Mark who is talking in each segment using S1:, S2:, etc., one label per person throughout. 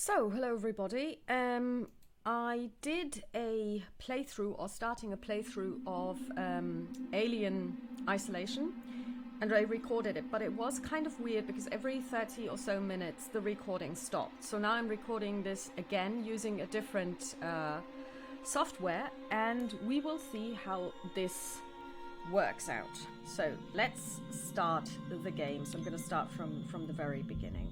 S1: So, hello everybody. I did a playthrough, or starting a playthrough of Alien Isolation, and I recorded it, but it was kind of weird because every 30 or so minutes the recording stopped. So now I'm recording this again using a different software, and we will see how this works out. So let's start the game. So I'm going to start from the very beginning.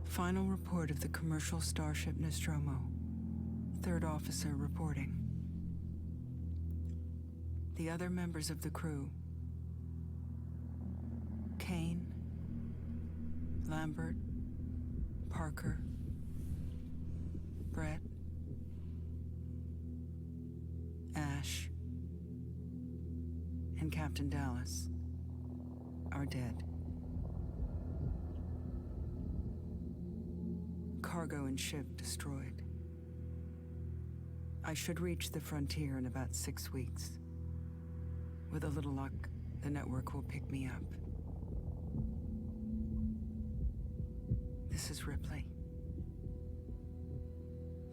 S2: Final report of the commercial starship Nostromo. Third officer reporting. The other members of the crew: Kane, Lambert, Parker, Brett, Ash, and Captain Dallas are dead. Cargo and ship destroyed. I should reach the frontier in about 6 weeks. With a little luck, the network will pick me up. This is Ripley.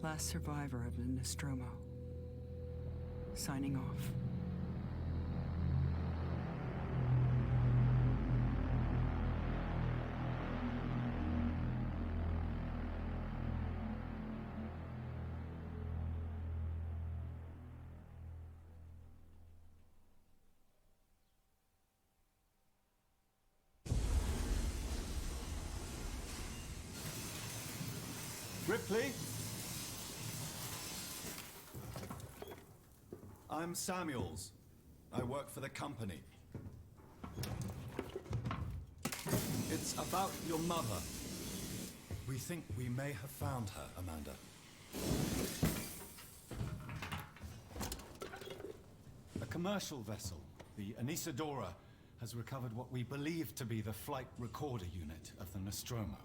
S2: Last survivor of the Nostromo. Signing off.
S3: Ripley? I'm Samuels. I work for the company. It's about your mother. We think we may have found her, Amanda. A commercial vessel, the Anisadora, has recovered what we believe to be the flight recorder unit of the Nostromo.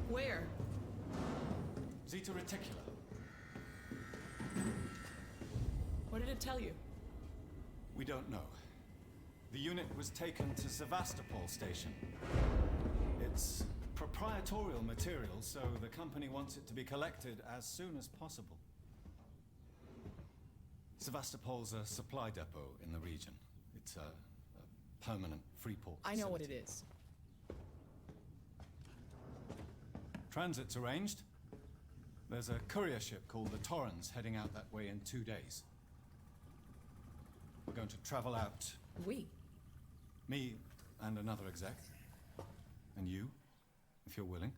S4: Where?
S3: Zeta Reticula.
S4: What did it tell you?
S3: We don't know. The unit was taken to Sevastopol station. It's proprietorial material, so the company wants it to be collected as soon as possible. Sevastopol's a supply depot in the region. It's a permanent free port facility.
S4: I know what it is.
S3: Transit's arranged. There's a courier ship called the TORRENS heading out that way in 2 days. We're going to travel out.
S4: We?
S3: Me and another exec. And you, if you're willing.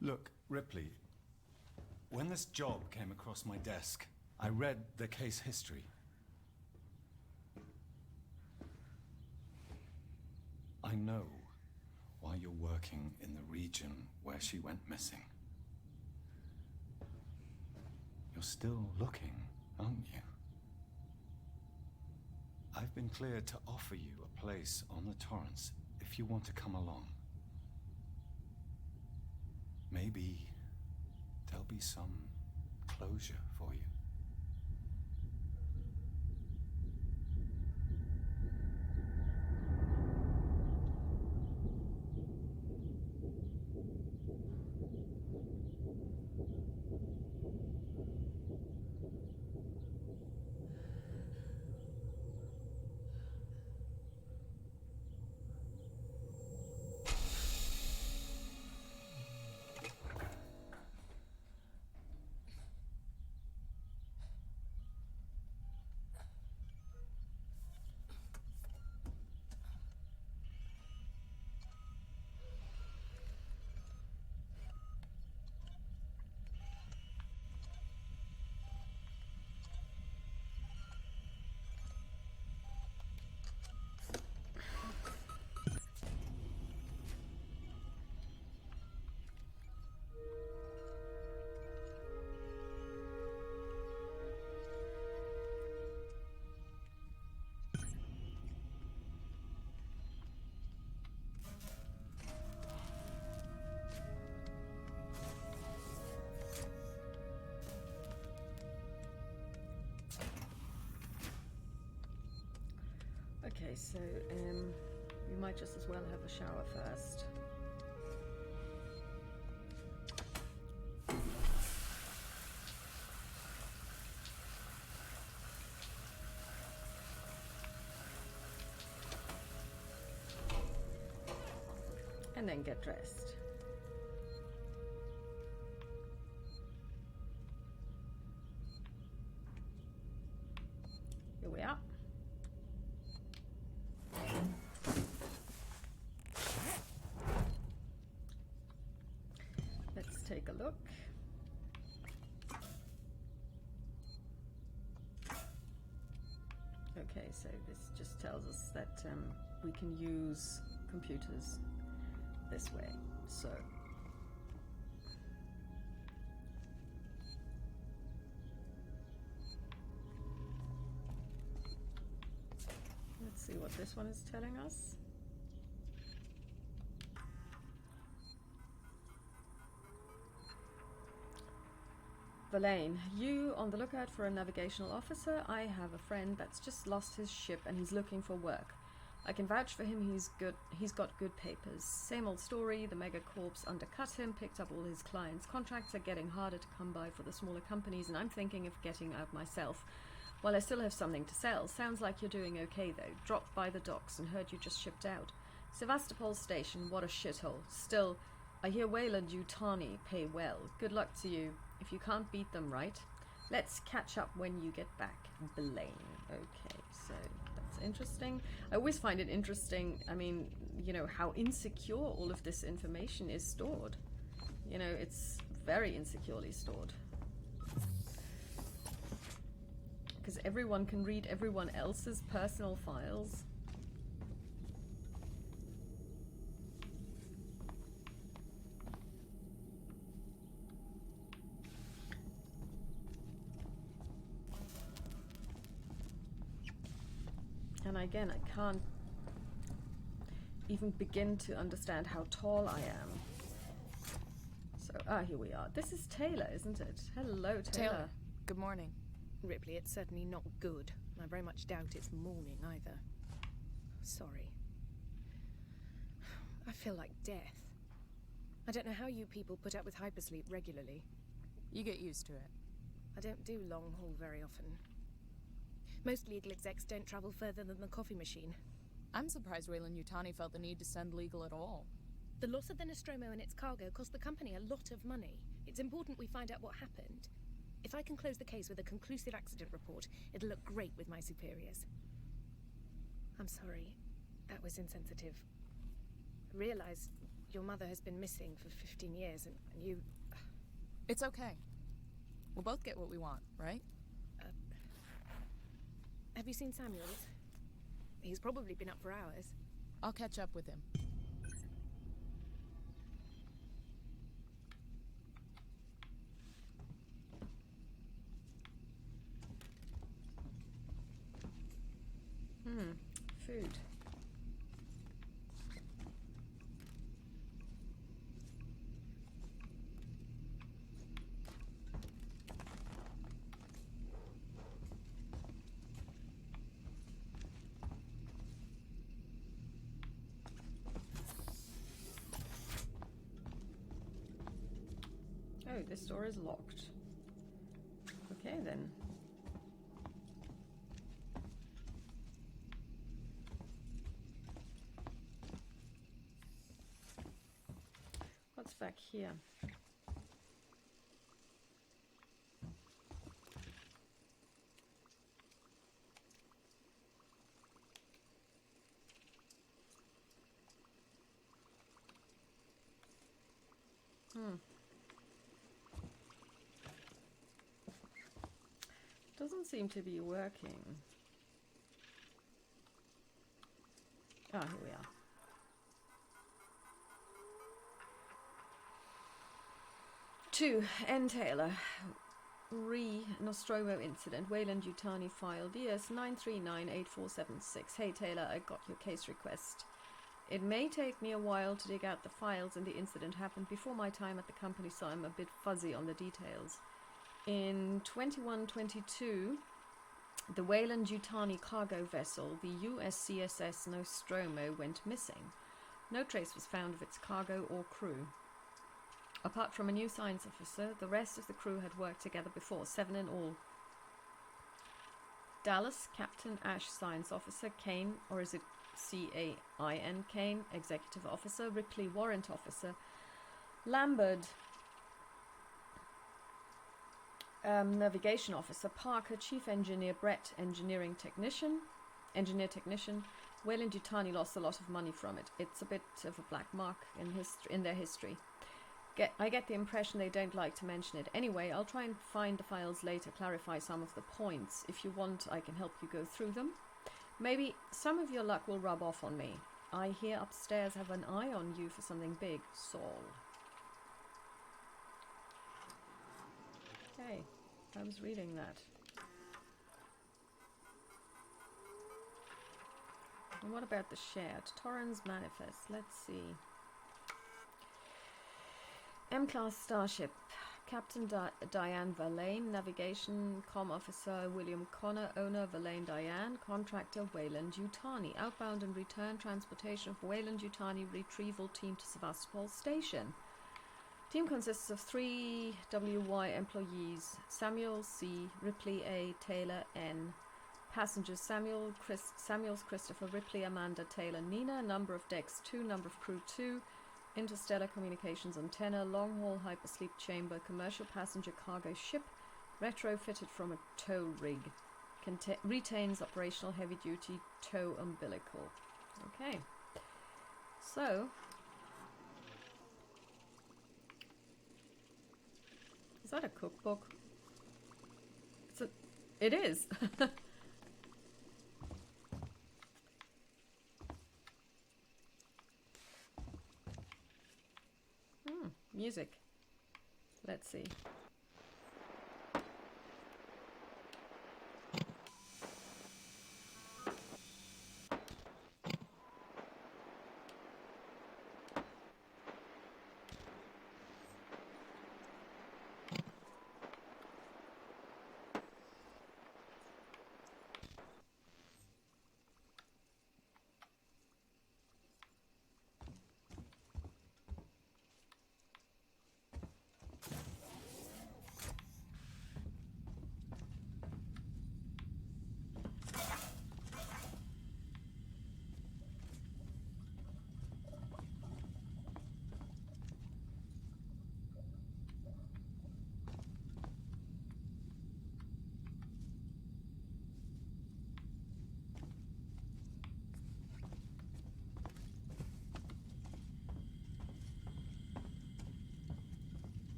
S3: Look, Ripley, when this job came across my desk, I read the case history. I know why you're working in the region where she went missing. You're still looking, aren't you? I've been cleared to offer you a place on the Torrens if you want to come along. Maybe there'll be some closure for you.
S1: Okay, so we might just as well have a shower first. And then get dressed. Here we are. Let's take a look. Okay, so this just tells us that we can use computers this way. So let's see what this one is telling us. Verlaine, you on the lookout for a navigational officer? I have a friend that's just lost his ship and he's looking for work. I can vouch for him, he's got good papers. Same old story, the megacorps undercut him, picked up all his clients. Contracts are getting harder to come by for the smaller companies and I'm thinking of getting out myself. While I still have something to sell. Sounds like you're doing okay though. Dropped by the docks and heard you just shipped out. Sevastopol Station, what a shithole. Still, I hear Weyland-Yutani pay well. Good luck to you. If you can't beat them, right? Let's catch up when you get back. Blaine. Okay, so that's interesting. I always find it interesting, I mean, you know, how insecure all of this information is stored. You know, it's very insecurely stored. Because everyone can read everyone else's personal files. And again, I can't even begin to understand how tall I am. So, here we are. This is Taylor, isn't it? Hello, Taylor.
S5: Good morning. Ripley, it's certainly not good. I very much doubt it's morning either. Sorry. I feel like death. I don't know how you people put up with hypersleep regularly.
S6: You get used to it.
S5: I don't do long haul very often. Most legal execs don't travel further than the coffee machine.
S6: I'm surprised Weyland-Yutani felt the need to send legal at all.
S5: The loss of the Nostromo and its cargo cost the company a lot of money. It's important we find out what happened. If I can close the case with a conclusive accident report, it'll look great with my superiors. I'm sorry. That was insensitive. I realize your mother has been missing for 15 years and you...
S6: It's okay. We'll both get what we want, right?
S5: Have you seen Samuels? He's probably been up for hours.
S6: I'll catch up with him.
S1: Food. Oh, this door is locked. Okay then. What's back here? Doesn't seem to be working. Ah, here we are. To N. Taylor, Nostromo incident, Weyland-Yutani file, DS 9398476. Hey Taylor, I got your case request. It may take me a while to dig out the files, and the incident happened before my time at the company, so I'm a bit fuzzy on the details. In 2122, The Weyland-Yutani cargo vessel, the USCSS Nostromo, went missing. No trace was found of its cargo or crew. Apart from a new science officer, the rest of the crew had worked together before, 7 in all. Dallas, Captain Ash, Science Officer, Kane, or is it C-A-I-N, Kane, Executive Officer, Ripley, Warrant Officer, Lambert, Navigation Officer, Parker, Chief Engineer, Brett, Engineer Technician, Weyland-Yutani lost a lot of money from it. It's a bit of a black mark in their history. I get the impression they don't like to mention it. Anyway, I'll try and find the files later, clarify some of the points. If you want, I can help you go through them. Maybe some of your luck will rub off on me. I hear upstairs have an eye on you for something big, Saul. Hey, I was reading that. And what about the shared? TORRENS manifest. Let's see. M-class starship. Captain Diane Verlaine. Navigation Com Officer William Connor. Owner Verlaine Diane. Contractor Weyland-Yutani. Outbound and return transportation of Weyland-Yutani retrieval team to Sevastopol Station. Team consists of 3 WY employees. Samuel C. Ripley A. Taylor N. Passengers Samuels, Christopher, Ripley, Amanda, Taylor, Nina. Number of decks 2, number of crew 2. Interstellar communications antenna, long-haul hypersleep chamber, commercial passenger cargo ship, retrofitted from a tow rig. Retains operational heavy-duty tow umbilical. Okay. So, is that a cookbook? It is. Music. Let's see.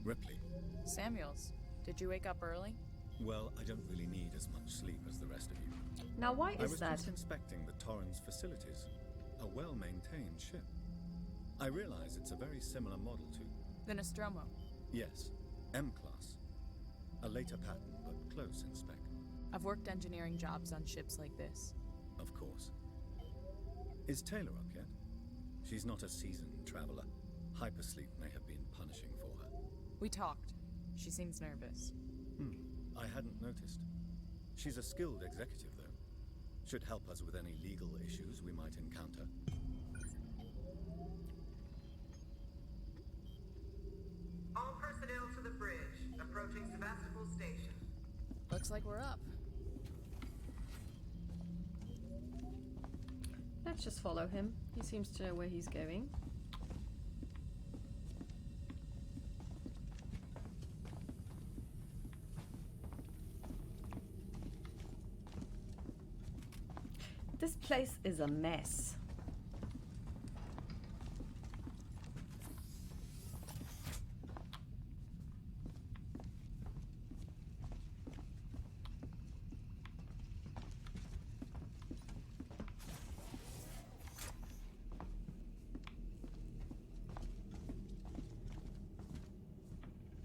S3: Ripley.
S6: Samuels, did you wake up early?
S3: Well, I don't really need as much sleep as the rest of you.
S1: Now, why
S3: I
S1: is
S3: was
S1: that?
S3: just inspecting the TORRENS facilities. A well-maintained ship. I realize it's a very similar model to...
S6: The Nostromo.
S3: Yes, M-class. A later pattern, but close in spec.
S6: I've worked engineering jobs on ships like this.
S3: Of course. Is Taylor up yet? She's not a seasoned traveler. Hypersleep may have been punishing for her.
S6: We talked. She seems nervous.
S3: I hadn't noticed. She's a skilled executive, though. Should help us with any legal issues we might encounter.
S7: All personnel to the bridge. Approaching Sevastopol Station.
S6: Looks like we're up.
S1: Let's just follow him. He seems to know where he's going. This place is a mess.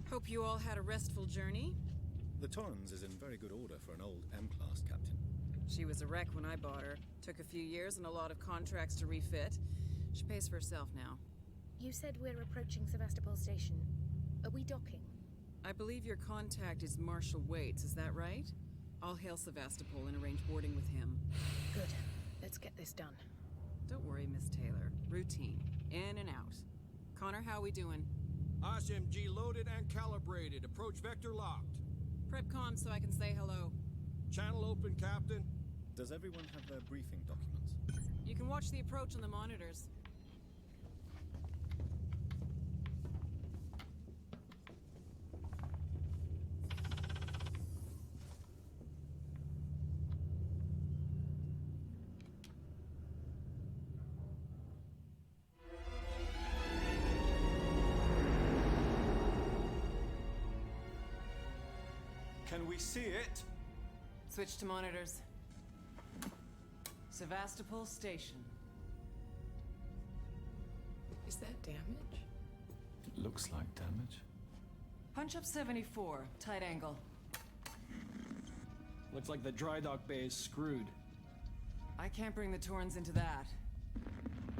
S8: Hope you all had a restful journey.
S3: The TORRENS is in very good order for an old M-class captain.
S8: She was a wreck when I bought her. Took a few years and a lot of contracts to refit. She pays for herself now.
S5: You said we're approaching Sevastopol Station. Are we docking?
S8: I believe your contact is Marshal Waits, is that right? I'll hail Sevastopol and arrange boarding with him.
S5: Good. Let's get this done.
S8: Don't worry, Miss Taylor. Routine. In and out. Connor, how we doing?
S9: SMG loaded and calibrated. Approach vector locked.
S8: Prep comm so I can say hello.
S9: Channel open, Captain.
S10: Does everyone have their briefing documents?
S8: You can watch the approach on the monitors.
S3: Can we see it?
S8: Switch to monitors. Sevastopol Station.
S4: Is that damage?
S3: It looks like damage.
S8: Punch up 74, tight angle.
S9: Looks like the dry dock bay is screwed.
S8: I can't bring the Torrens into that.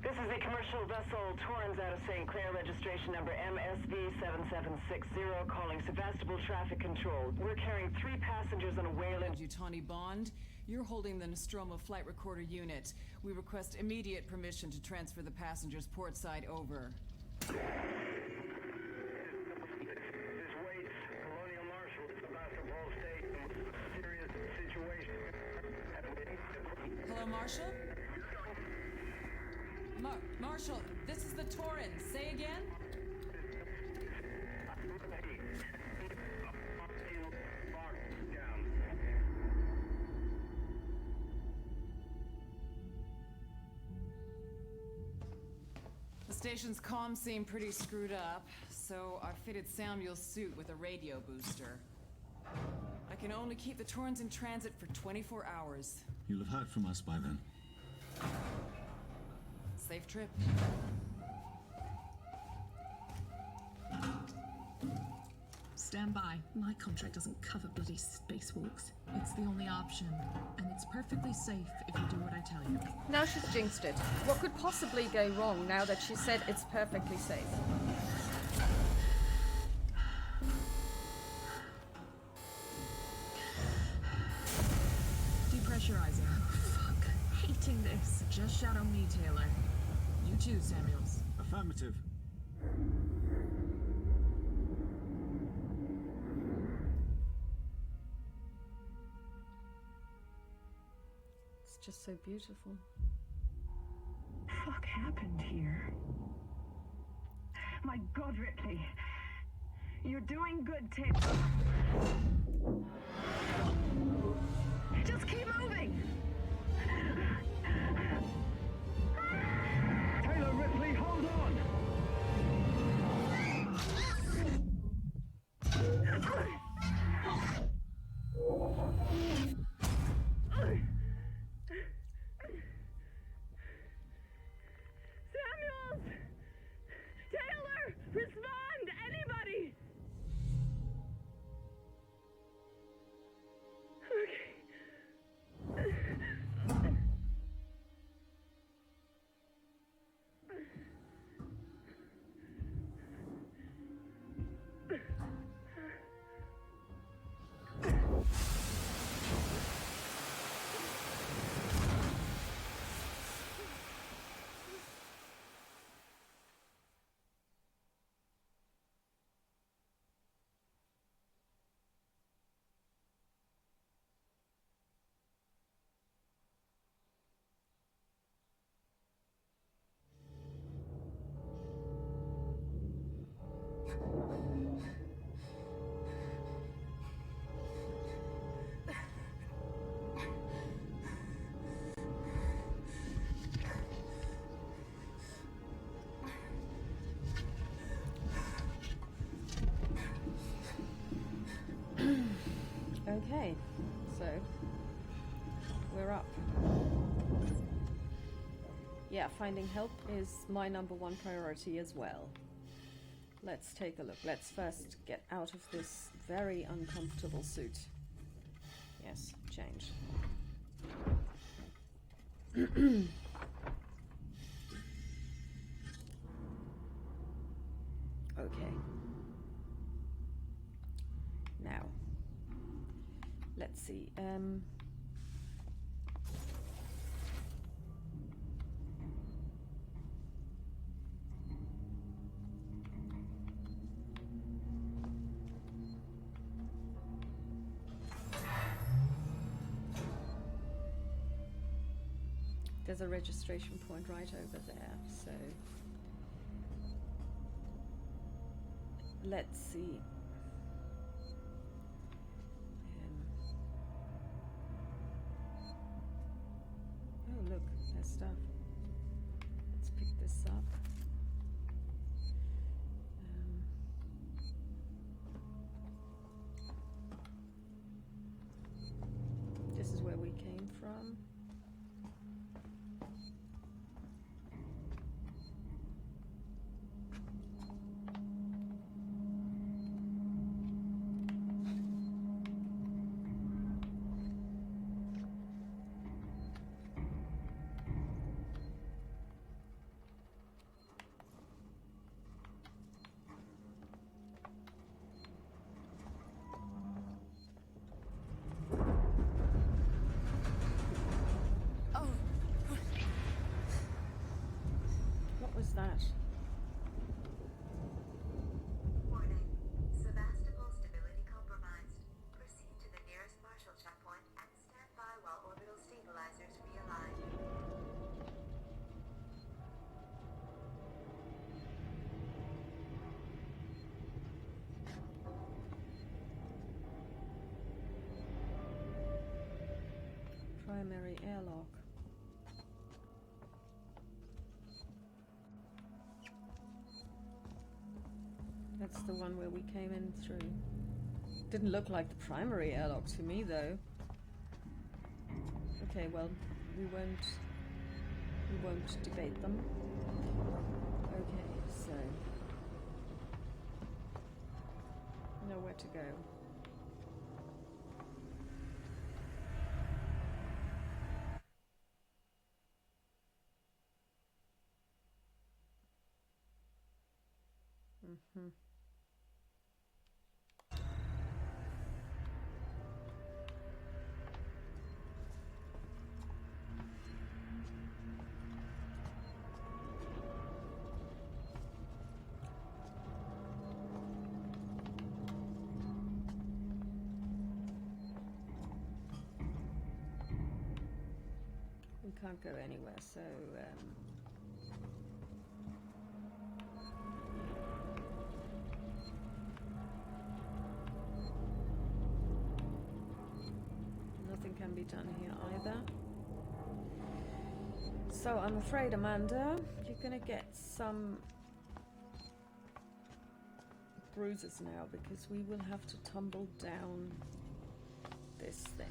S7: This is a commercial vessel, Torrens out of St. Clair, registration number MSV7760, calling Sevastopol Traffic Control. We're carrying 3 passengers on a Wayland.
S8: Yutani Bond, you're holding the Nostromo flight recorder unit. We request immediate permission to transfer the passengers portside over.
S11: This Waits, Colonial Marshal, Sevastopol Station. Serious situation.
S8: Hello, Marshal? Marshal, this is the Torrens. Say again? The station's comms seem pretty screwed up, so I fitted Samuel's suit with a radio booster. I can only keep the Torrens in transit for 24 hours.
S10: You'll have heard from us by then.
S8: Safe trip.
S12: Stand by. My contract doesn't cover bloody spacewalks. It's the only option, and it's perfectly safe if you do what I tell you.
S1: Now she's jinxed it. What could possibly go wrong now that she said it's perfectly safe?
S12: Depressurizer. Oh, fuck. Hating this. Just shadow me, Taylor. You too, Samuels.
S10: Affirmative.
S1: It's just so beautiful.
S13: Fuck happened here? My God, Ripley. You're doing good, Taylor. Just keep moving!
S11: Taylor, Ripley, hold on!
S13: Samuels! Taylor! Respond! Anybody! Okay.
S1: Okay, so we're up. Yeah, finding help is my #1 priority as well. Let's take a look. Let's first get out of this very uncomfortable suit. Yes, change. Okay. Now, let's see. There's a registration point right over there, so let's see. Oh look, there's stuff. Let's pick this up. This is where we came from. What was that?
S7: Warning. Sevastopol stability compromised. Proceed to the nearest Marshall checkpoint and stand by while orbital stabilizers realign.
S1: Primary airlock. That's the one where we came in through. Didn't look like the primary airlock to me though. Okay, well, we won't debate them. Okay, so nowhere to go. Mm-hmm. We can't go anywhere, so nothing can be done here either. So I'm afraid, Amanda, you're gonna get some bruises now because we will have to tumble down this thing.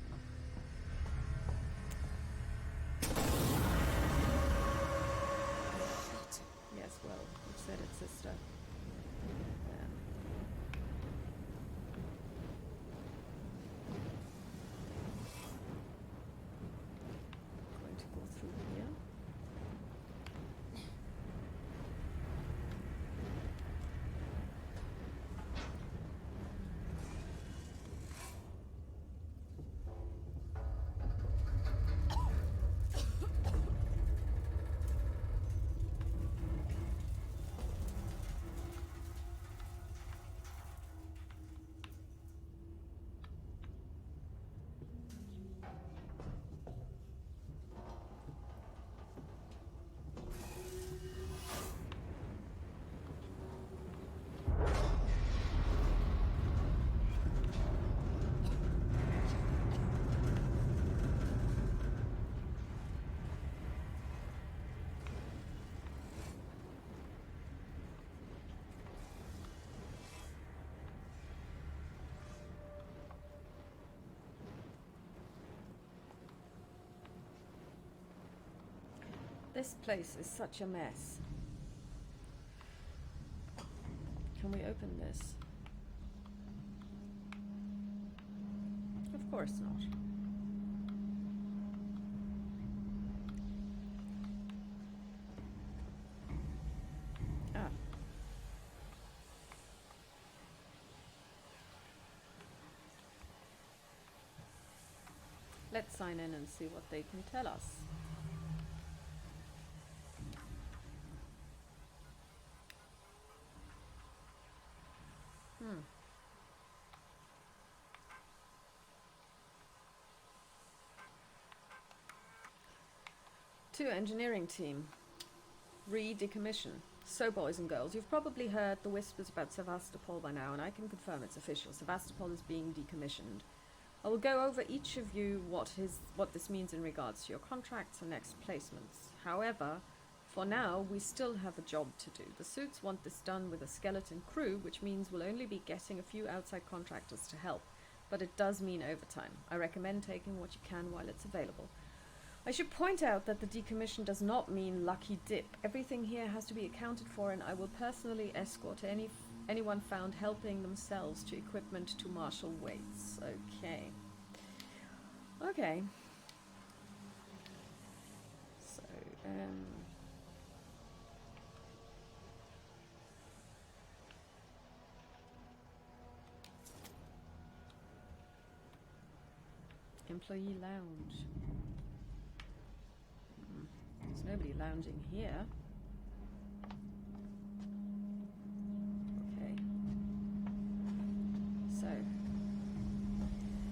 S1: Yes, well, you said it, sister. Going to go through here. This place is such a mess. Can we open this? Of course not. Ah. Let's sign in and see what they can tell us. To engineering team. Re-decommission. So, boys and girls, you've probably heard the whispers about Sevastopol by now, and I can confirm it's official. Sevastopol is being decommissioned. I will go over each of you what this means in regards to your contracts and next placements. However, for now, we still have a job to do. The suits want this done with a skeleton crew, which means we'll only be getting a few outside contractors to help. But it does mean overtime. I recommend taking what you can while it's available. I should point out that the decommission does not mean lucky dip. Everything here has to be accounted for, and I will personally escort anyone found helping themselves to equipment to marshal weights. Okay. Okay. So, employee lounge. There's nobody lounging here. Okay. So,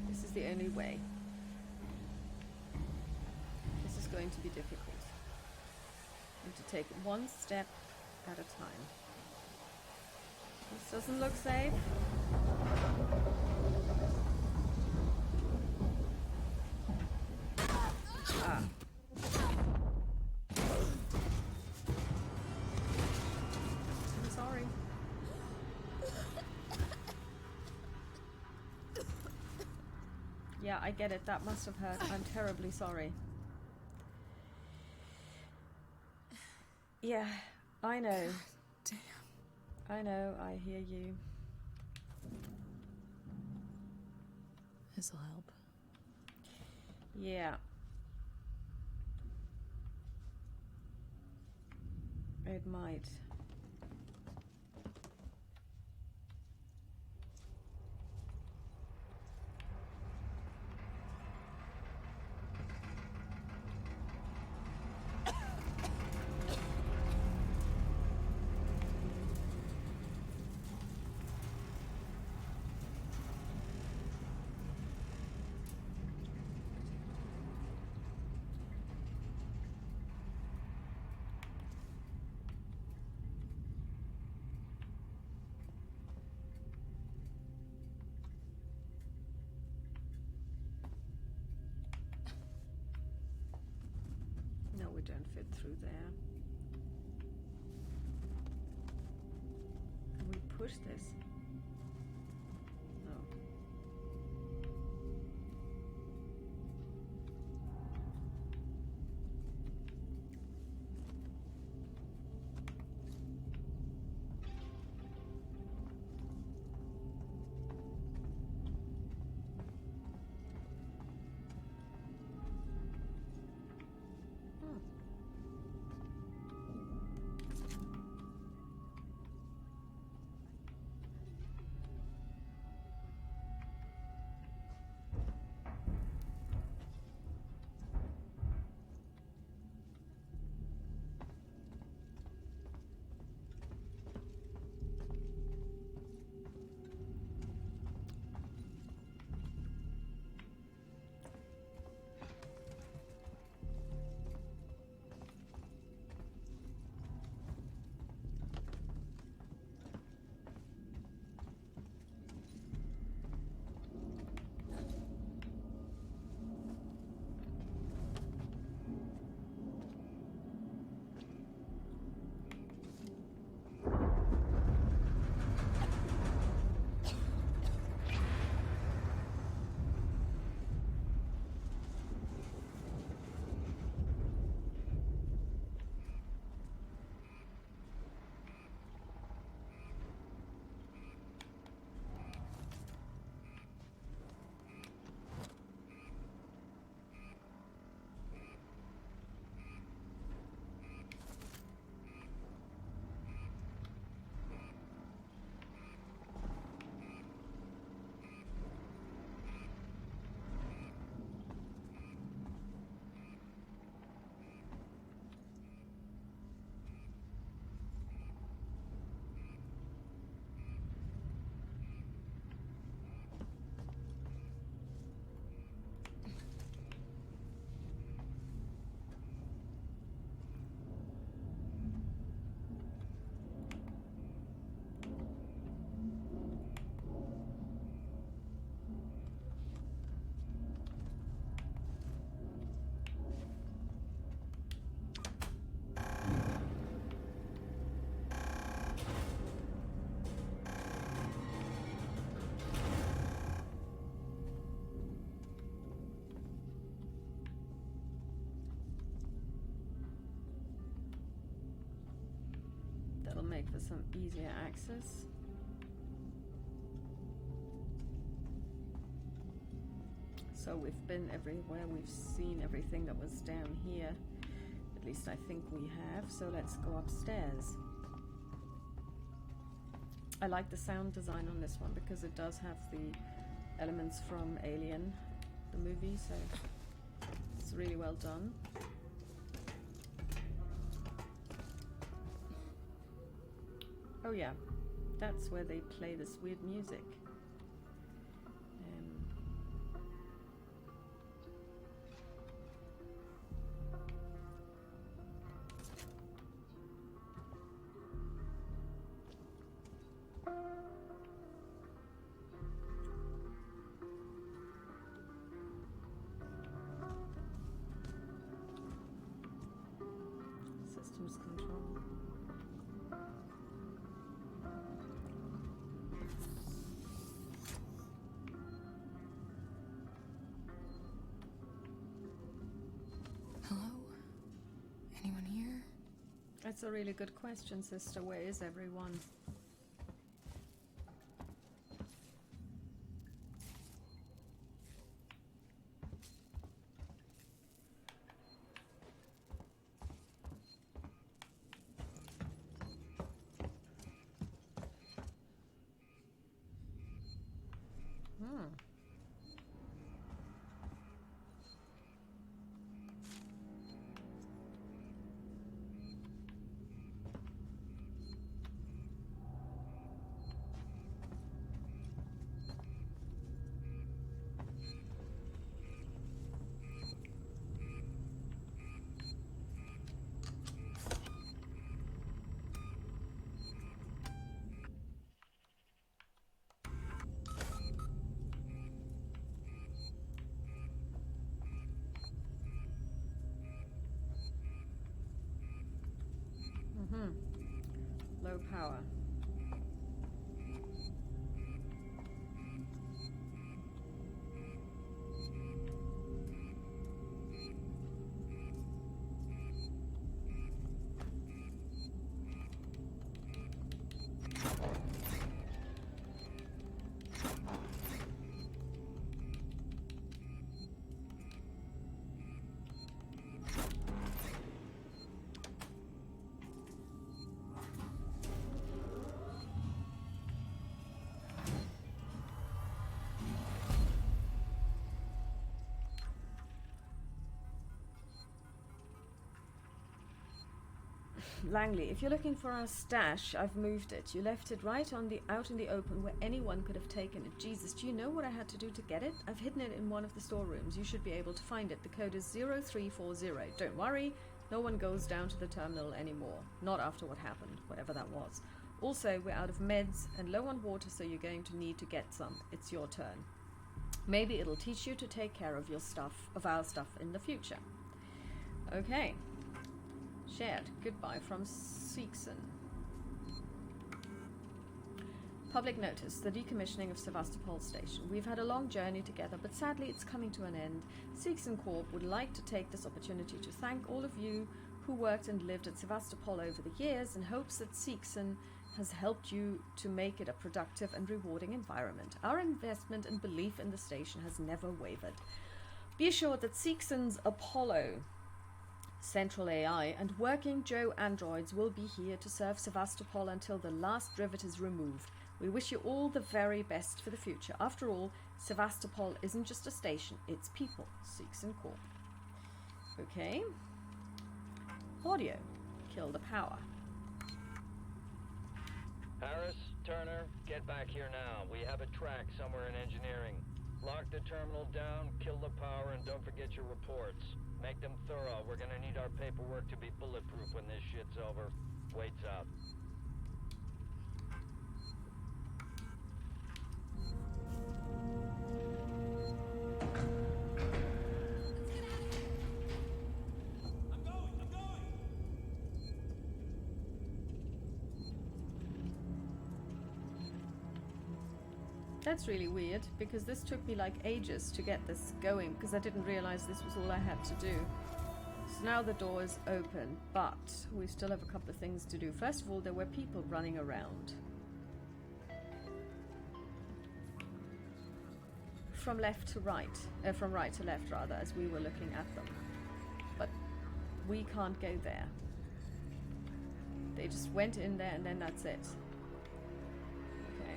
S1: this is the only way. This is going to be difficult. And to take one step at a time. This doesn't look safe. Ah. I'm sorry. Yeah, I get it. That must have hurt. I'm terribly sorry. Yeah, I know.
S6: Damn.
S1: I know, I hear you.
S6: This'll help.
S1: Yeah. It might. No, we don't fit through there. Can we push this? No. That'll make for some easier access. So we've been everywhere, we've seen everything that was down here. At least I think we have, so let's go upstairs. I like the sound design on this one because it does have the elements from Alien, the movie, so it's really well done. Oh yeah, that's where they play this weird music. Systems control.
S6: Hello? Anyone here?
S1: That's a really good question, sister. Where is everyone? Low power. Langley, if you're looking for our stash, I've moved it. You left it right on the out in the open where anyone could have taken it. Jesus, do you know what I had to do to get it? I've hidden it in one of the storerooms. You should be able to find it. The code is 0340. Don't worry, no one goes down to the terminal anymore. Not after what happened, whatever that was. Also, we're out of meds and low on water, so you're going to need to get some. It's your turn. Maybe it'll teach you to take care of your stuff, of our stuff in the future. Okay. Shared. Goodbye from SEEGSON. Public notice. The decommissioning of Sevastopol Station. We've had a long journey together, but sadly it's coming to an end. SEEGSON Corp would like to take this opportunity to thank all of you who worked and lived at Sevastopol over the years and hopes that SEEGSON has helped you to make it a productive and rewarding environment. Our investment and belief in the station has never wavered. Be assured that SEEGSON's Apollo Central AI and working Joe androids will be here to serve Sevastopol until the last rivet is removed. We wish you all the very best for the future. After all, Sevastopol isn't just a station, it's people. SEEGSON Corp. Okay. Audio. Kill the power.
S14: Harris, Turner, get back here now. We have a track somewhere in engineering. Lock the terminal down, kill the power, and don't forget your reports. Make them thorough. We're gonna need our paperwork to be bulletproof when this shit's over. Waits out.
S1: That's really weird, because this took me like ages to get this going, because I didn't realize this was all I had to do. So now the door is open, but we still have a couple of things to do. First of all, there were people running around. From left to right, from right to left rather, as we were looking at them. But we can't go there. They just went in there and then that's it. Okay.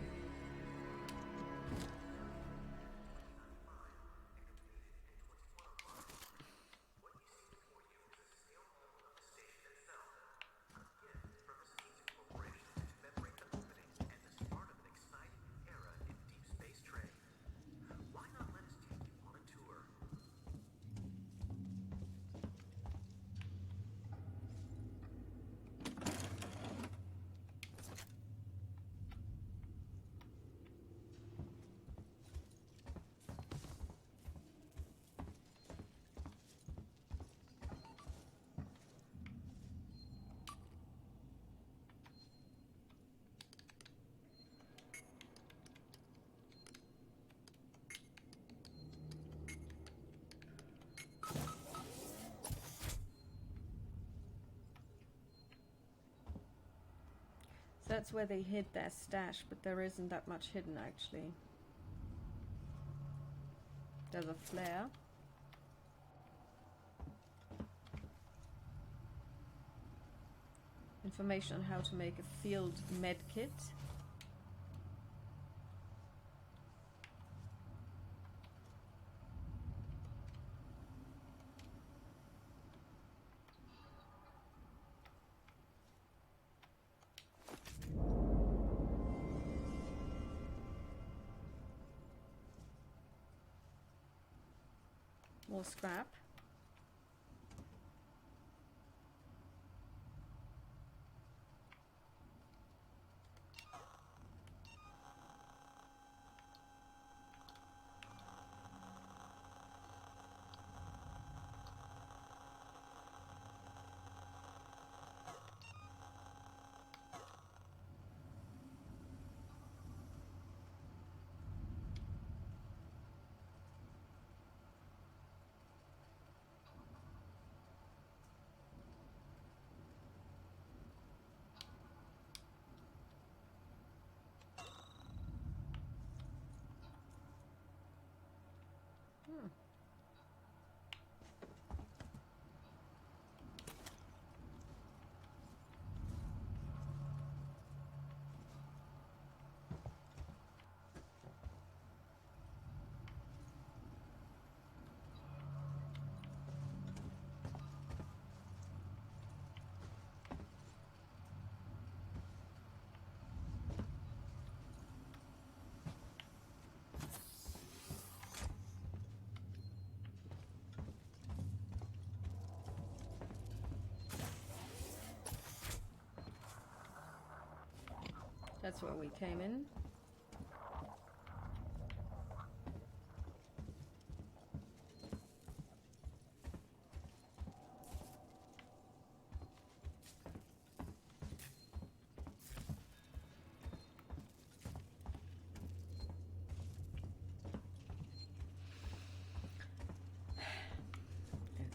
S1: That's where they hid their stash, but there isn't that much hidden actually. There's a flare. Information on how to make a field med kit. More scrap. That's where we came in.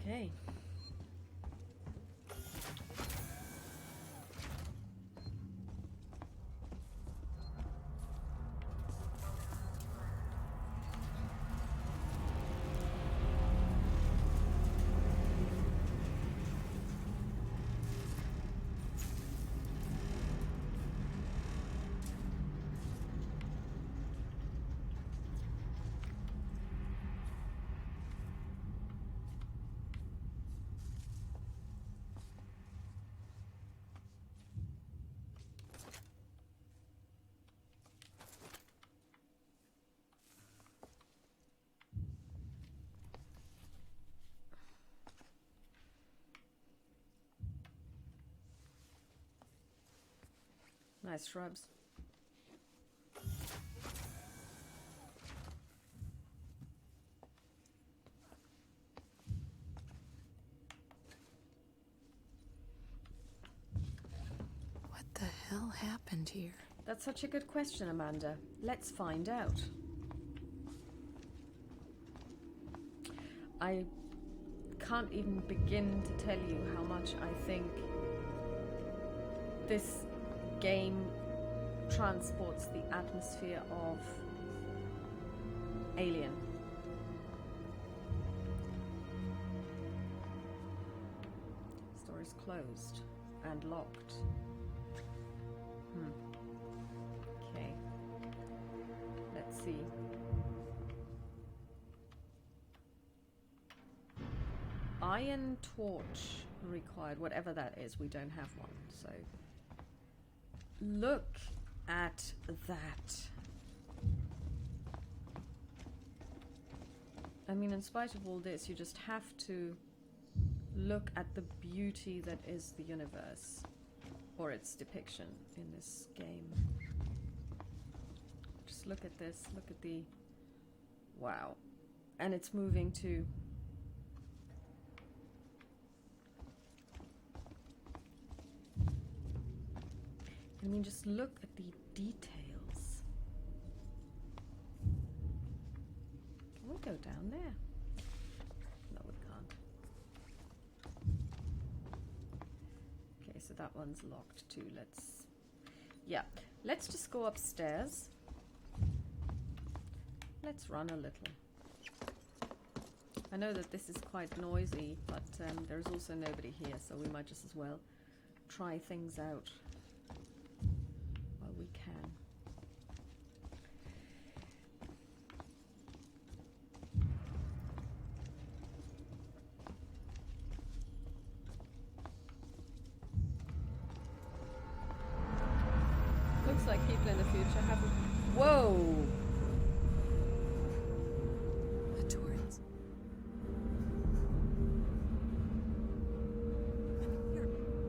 S1: Okay. Nice shrubs.
S4: What the hell happened here?
S1: That's such a good question, Amanda. Let's find out. I can't even begin to tell you how much I think this game transports the atmosphere of Alien. Store is closed and locked. Okay. Let's see. Iron torch required, whatever that is. We don't have one, so look at that. I mean, in spite of all this, you just have to look at the beauty that is the universe, or its depiction in this game. Just look at this, look at the... wow. And it's moving too. I mean, just look at the details. Can we go down there? No, we can't. Okay, so that one's locked too. Let's just go upstairs. Let's run a little. I know that this is quite noisy, but there's also nobody here, so we might just as well try things out while we can. Looks like people in the future have a... Whoa!
S6: The Torrens.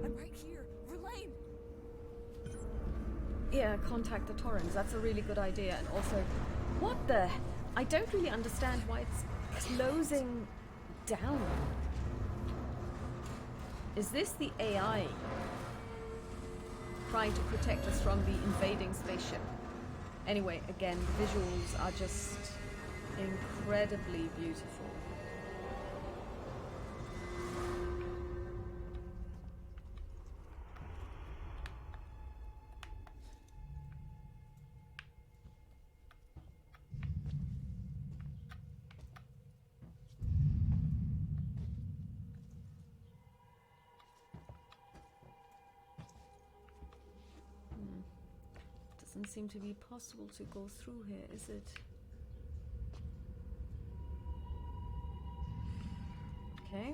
S6: I'm right here. Verlaine!
S1: Yeah, contact the Torrens. That's a really good idea. And also, what the... I don't really understand why it's closing down. Is this the AI trying to protect us from the invading spaceship? Anyway, again, visuals are just incredibly beautiful. Doesn't seem to be possible to go through here, is it? Okay.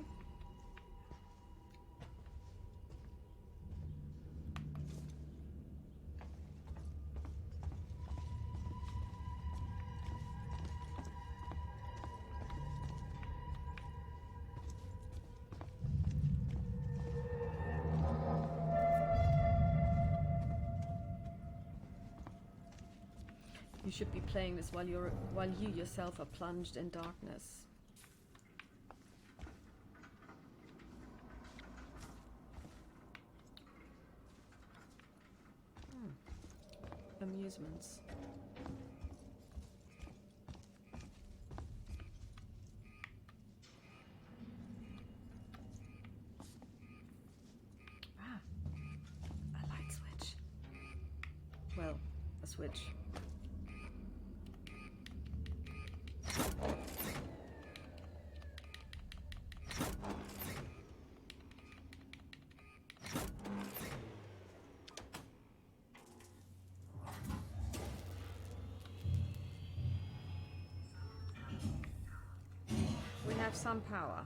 S1: You should be playing this while you yourself are plunged in darkness. Amusements. Ah, a light switch. Well, a switch. We have some power.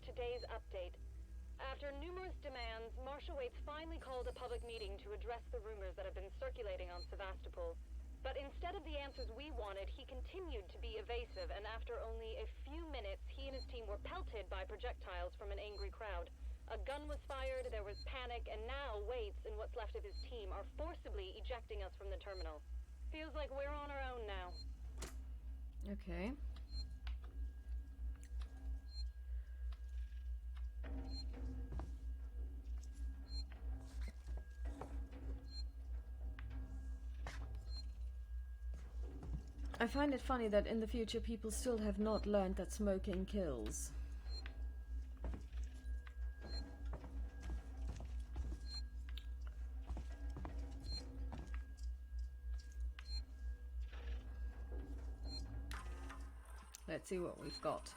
S15: Today's update. After numerous demands, Marshal Waits finally called a public meeting to address the rumors that have been circulating on Sevastopol. But instead of the answers we wanted, he continued to be evasive, and after only a few minutes, he and his team were pelted by projectiles from an angry crowd. A gun was fired, there was panic, and now Waits and what's left of his team are forcibly ejecting us from the terminal. Feels like we're on our own now.
S1: Okay. I find it funny that in the future people still have not learned that smoking kills. Let's see what we've got.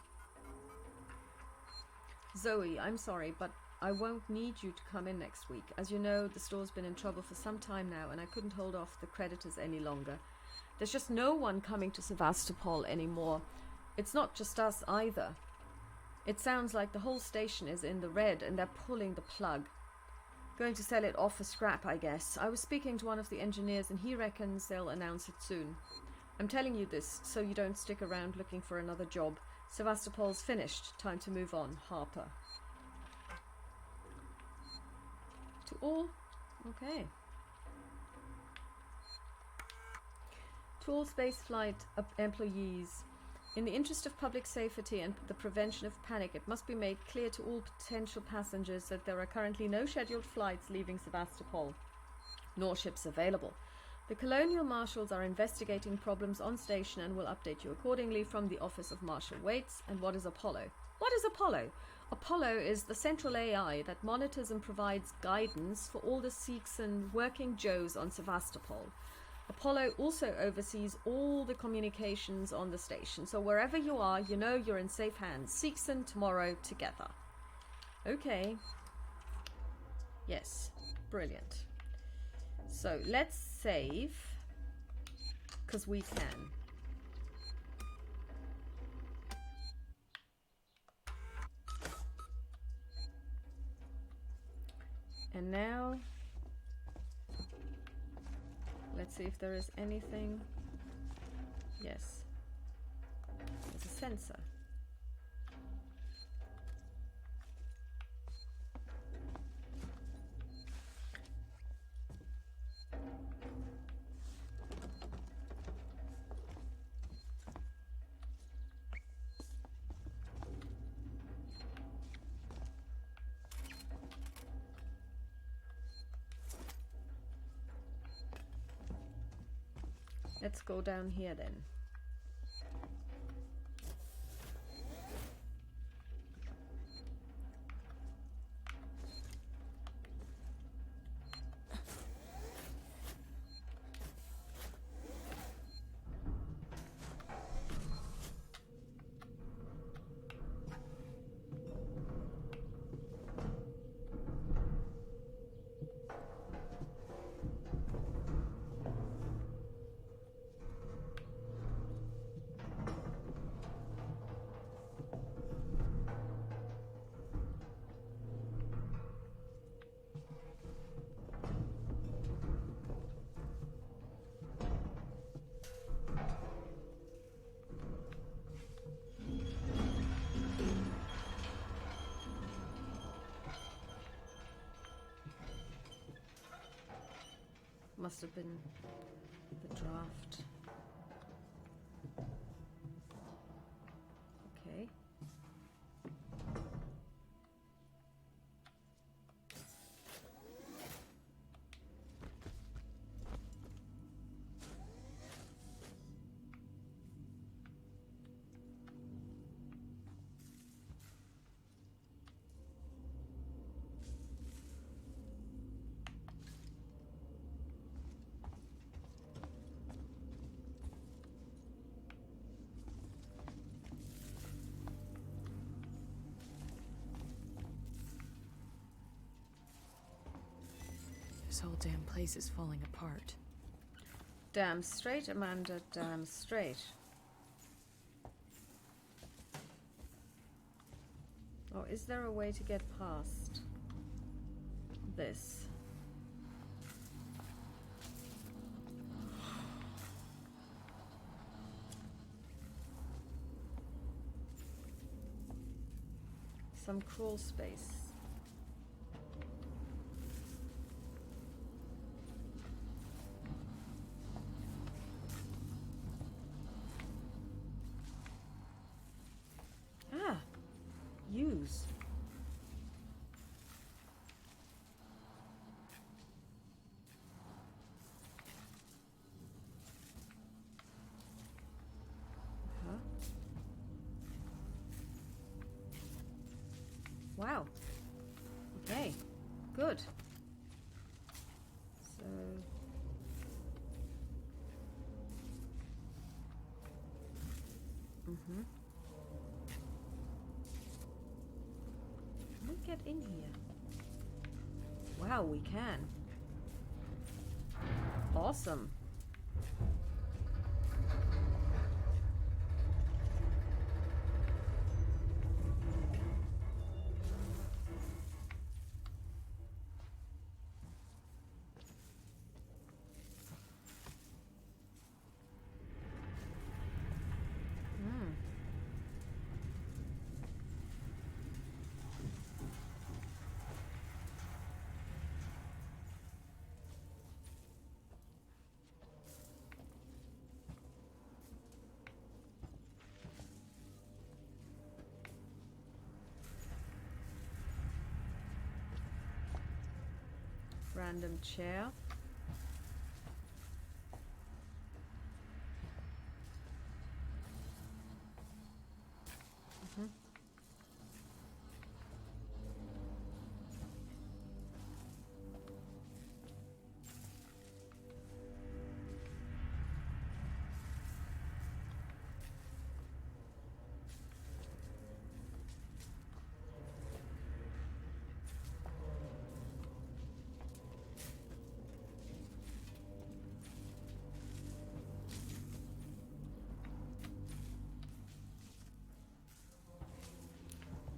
S1: Zoe, I'm sorry, but I won't need you to come in next week. As you know, the store's been in trouble for some time now, and I couldn't hold off the creditors any longer. There's just no one coming to Sevastopol anymore. It's not just us either. It sounds like the whole station is in the red, and they're pulling the plug. Going to sell it off for scrap, I guess. I was speaking to one of the engineers, and he reckons they'll announce it soon. I'm telling you this so you don't stick around looking for another job. Sevastopol's finished. Time to move on. Harper. To all? Okay. To all spaceflight employees, in the interest of public safety and the prevention of panic, it must be made clear to all potential passengers that there are currently no scheduled flights leaving Sevastopol, nor ships available. The Colonial Marshals are investigating problems on station and will update you accordingly from the office of Marshal Waits. And what is Apollo? What is Apollo? Apollo is the central AI that monitors and provides guidance for all the SEEGSON working Joes on Sevastopol. Apollo also oversees all the communications on the station, so wherever you are, you know you're in safe hands. SEEGSON tomorrow together. Okay. Yes. Brilliant. So let's save, because we can. And now, let's see if there is anything. Yes. There's a sensor. Let's go down here then. Must have been the draft. Okay.
S6: This whole damn place is falling apart.
S1: Damn straight, Amanda, damn straight. Oh, is there a way to get past this? some crawl space. Ah, use. Wow. Okay. Good. So can we get in here? Wow, we can. Awesome. Random chair.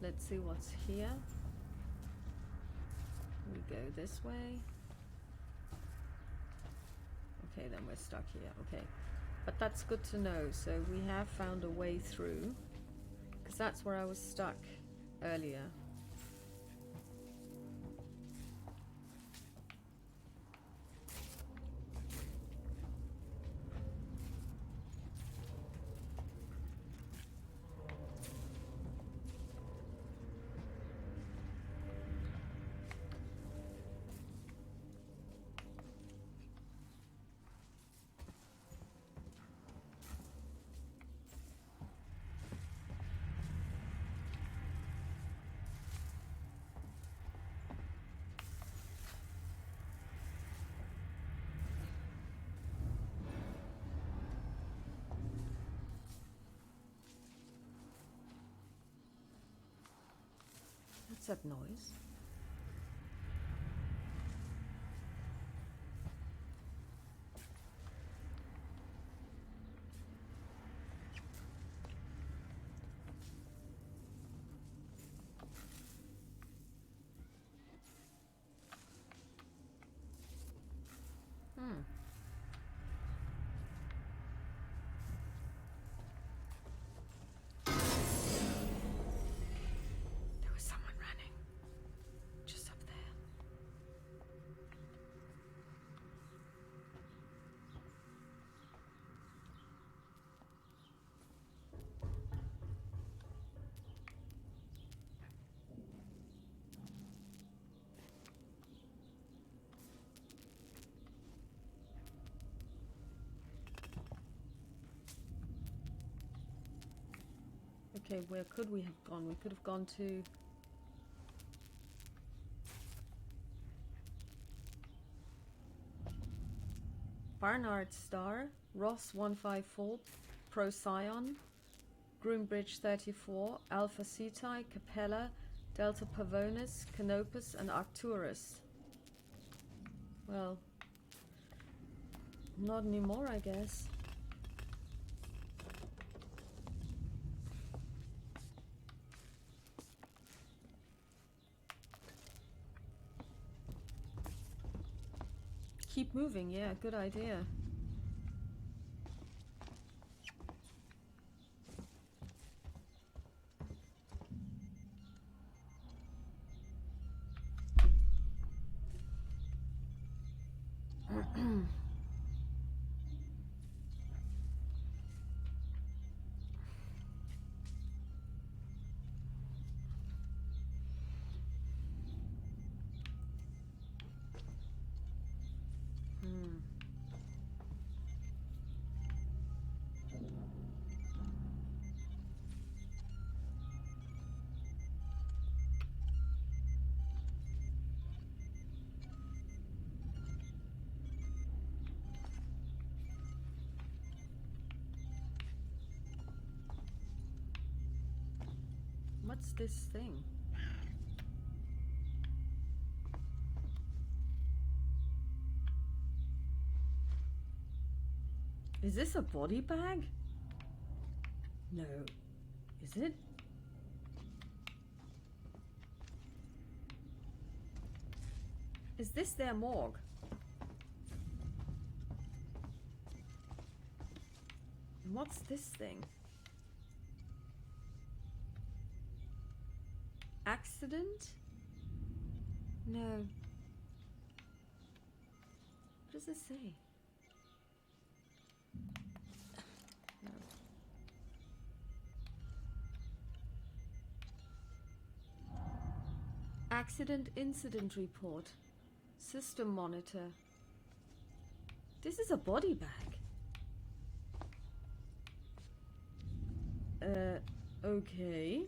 S1: Let's see what's here. We go this way. Okay, then we're stuck here. Okay, but that's good to know. So we have found a way through, because that's where I was stuck earlier. What's that noise? There was someone running just up there. Okay, where could we have gone? We could have gone to... Barnard Star, Ross 154, Procyon, Groombridge 34, Alpha Ceti, Capella, Delta Pavonis, Canopus, and Arcturus. Well, not anymore, I guess. Keep moving, yeah, good idea. What's this thing? Is this a body bag? No. Is it? Is this their morgue? What's this thing? Accident? No. What does it say? No. Accident incident report. System monitor. This is a body bag. Okay.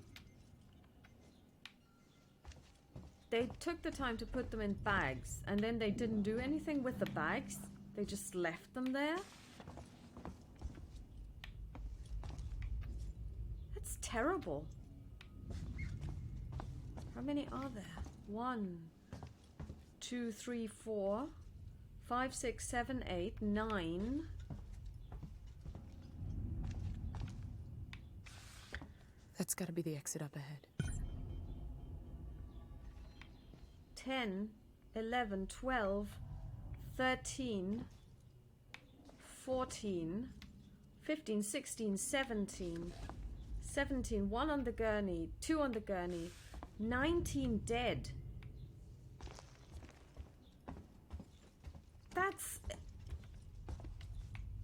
S1: They took the time to put them in bags, and then they didn't do anything with the bags. They just left them there. That's terrible. How many are there? 1, 2, 3, 4, 5, 6, 7, 8, 9.
S6: That's gotta be the exit up ahead.
S1: 10, 11, 12, 13, 14, 15, 16, 17, 17, 1 on the gurney, 2 on the gurney, 19 dead. That's...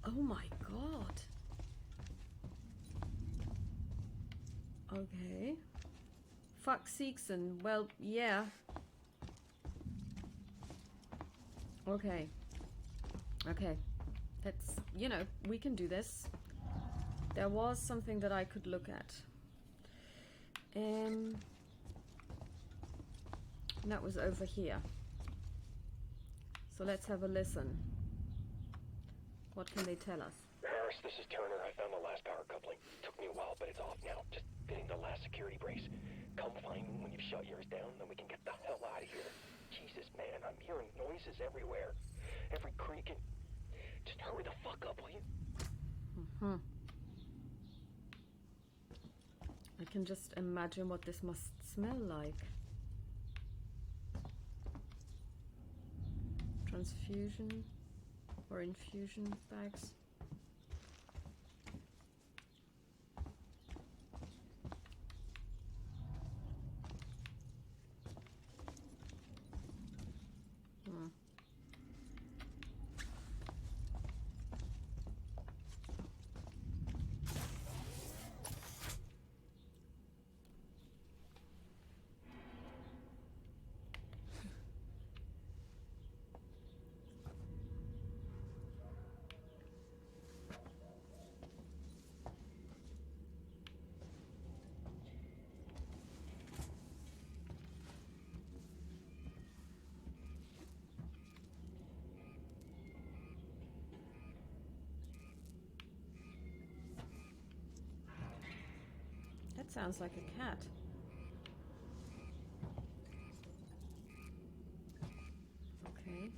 S1: Oh my god. Okay. Fuck SEEGSON. Well, yeah. Okay. Okay. Let's, you know, we can do this. There was something that I could look at. That was over here. So let's have a listen. What can they tell us?
S16: Harris, this is Turner. I found the last power coupling. Took me a while, but it's off now. Just fitting the last security brace. Come find me when you've shut yours down, then we can get the hell out of here. Jesus, man, I'm hearing noises everywhere. Every creaking. Just hurry the fuck up, will you?
S1: I can just imagine what this must smell like. Transfusion or infusion bags. That sounds like a cat. Okay.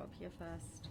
S1: up here first.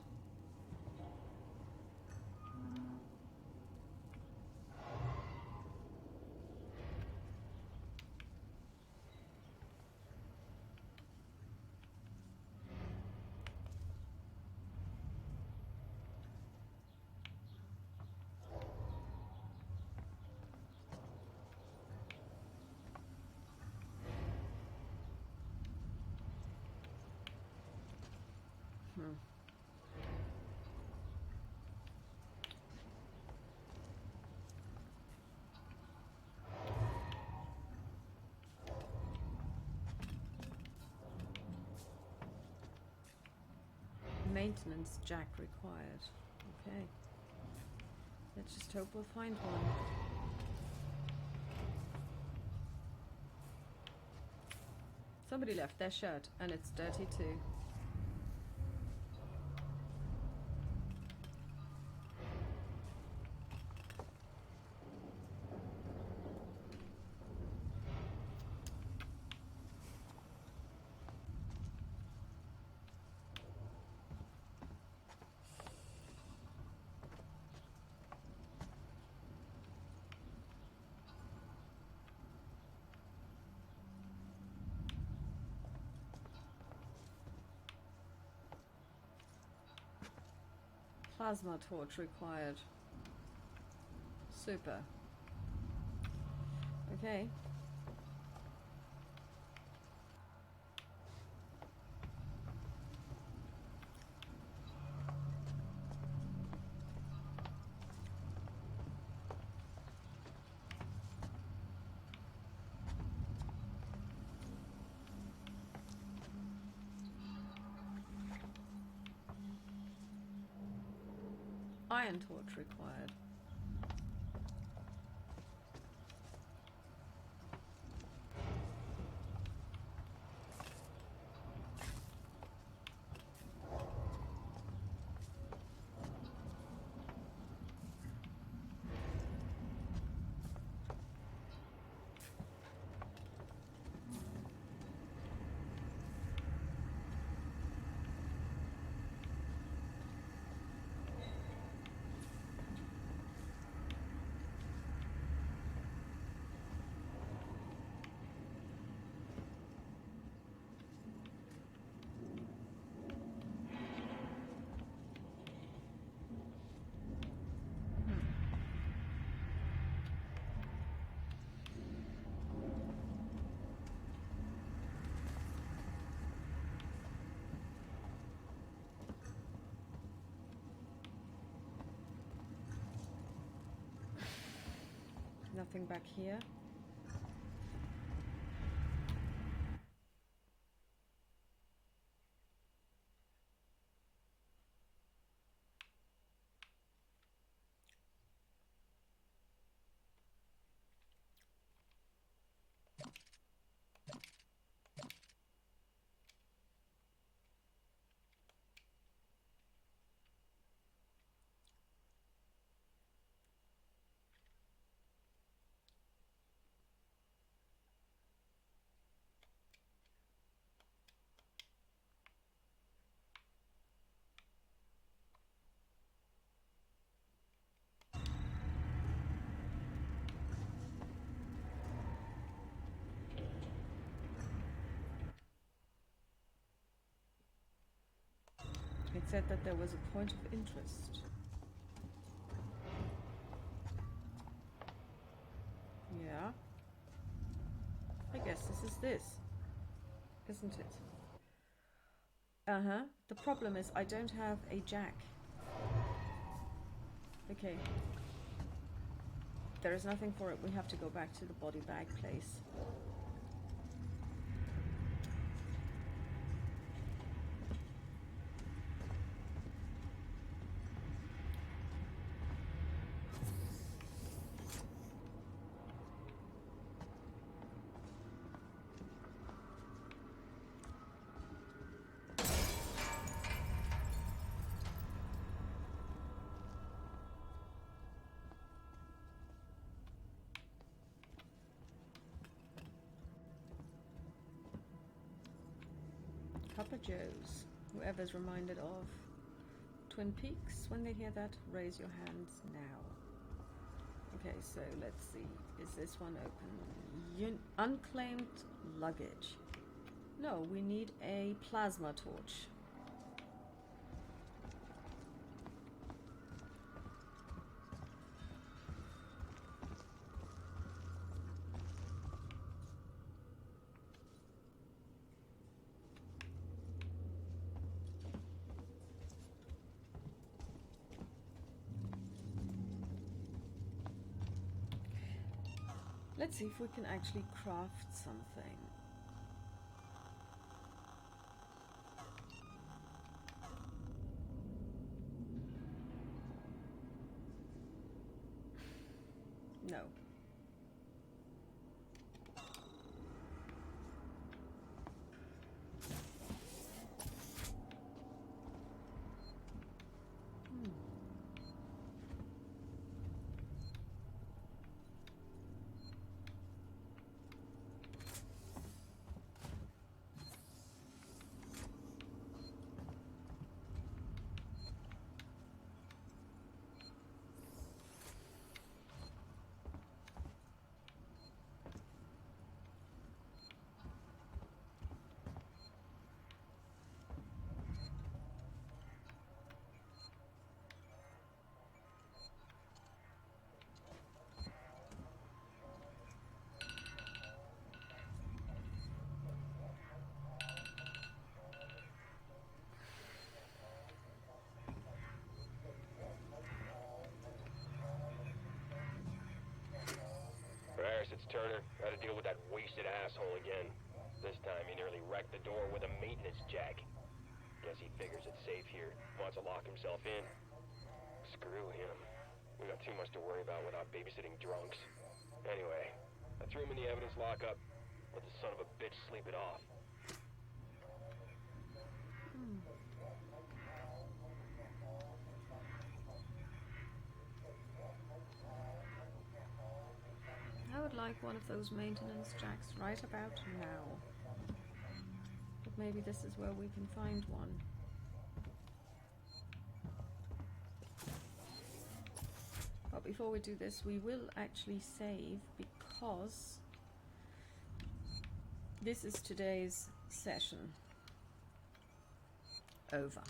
S1: Maintenance jack required. Okay. Let's just hope we'll find one. Somebody left their shirt and it's dirty too. Plasma torch required. Super. Okay. Iron torch required. Nothing back here. It said that there was a point of interest. Yeah. I guess this, isn't it? Uh-huh. The problem is I don't have a jack. Okay. There is nothing for it. We have to go back to the body bag place. Papa Joe's. Whoever's reminded of Twin Peaks, when they hear that, raise your hands now. Okay, so let's see. Is this one open? Unclaimed luggage. No, we need a plasma torch. Let's see if we can actually craft something. No.
S16: It's Turner. Got to deal with that wasted asshole again. This time he nearly wrecked the door with a maintenance jack. Guess he figures it's safe here. Wants to lock himself in. Screw him. We got too much to worry about without babysitting drunks. Anyway, I threw him in the evidence lockup. Let the son of a bitch sleep it off.
S1: I would like one of those maintenance jacks right about now. But maybe this is where we can find one. But before we do this, we will actually save because this is today's session over.